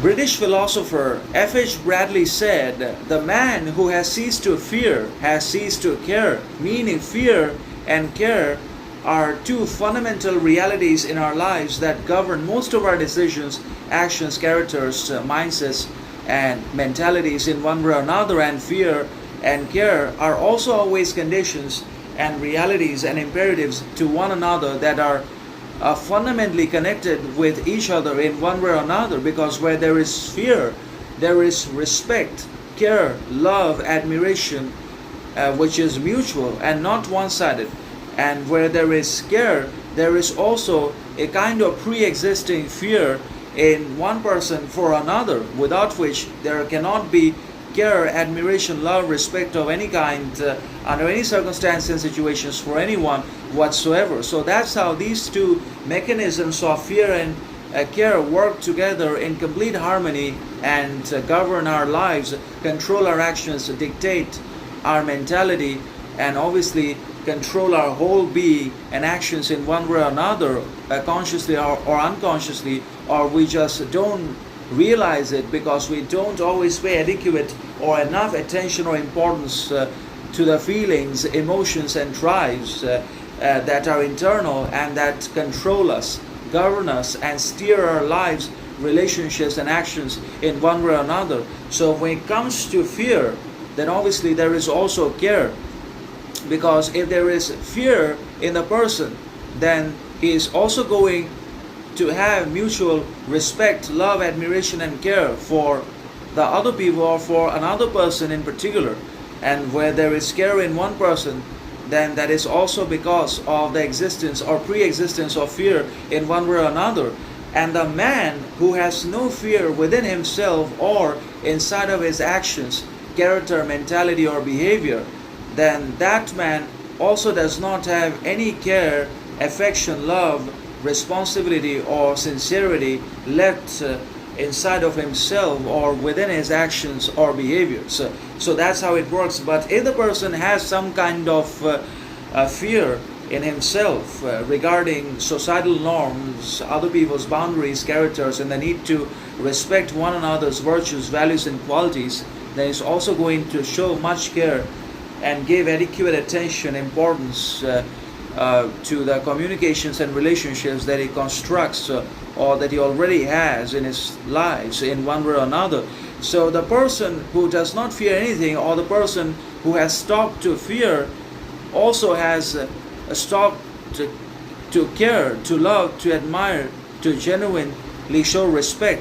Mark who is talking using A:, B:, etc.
A: British philosopher F.H. Bradley said, "The man who has ceased to fear has ceased to care," meaning fear and care are two fundamental realities in our lives that govern most of our decisions, actions, characters, mindsets, and mentalities in one way or another. And fear and care are also always conditions and realities and imperatives to one another that are fundamentally connected with each other in one way or another, because where there is fear, there is respect, care, love, admiration, which is mutual and not one sided. And where there is care, there is also a kind of pre existing fear in one person for another, without which there cannot be care, admiration, love, respect of any kind under any circumstance and situations for anyone whatsoever. So that's how these two mechanisms of fear and care work together in complete harmony and govern our lives, control our actions, dictate our mentality, and obviously control our whole being and actions in one way or another, consciously or unconsciously, or we just don't realize it because we don't always pay adequate or enough attention or importance to the feelings, emotions, and drives that are internal and that control us, govern us, and steer our lives, relationships, and actions in one way or another. So when it comes to fear, then obviously there is also care, because if there is fear in the person, then he is also going to have mutual respect, love, admiration, and care for the other people or for another person in particular. And where there is care in one person, then that is also because of the existence or pre-existence of fear in one way or another. And the man who has no fear within himself or inside of his actions, character, mentality, or behavior, then that man also does not have any care, affection, love, responsibility, or sincerity left inside of himself or within his actions or behaviors. So that's how it works. But if the person has some kind of fear in himself regarding societal norms, other people's boundaries, characters, and the need to respect one another's virtues, values, and qualities, then he's also going to show much care and give adequate attention, importance to the communications and relationships that he constructs or that he already has in his lives in one way or another. So the person who does not fear anything, or the person who has stopped to fear, also has stopped to care, to love, to admire, to genuinely show respect.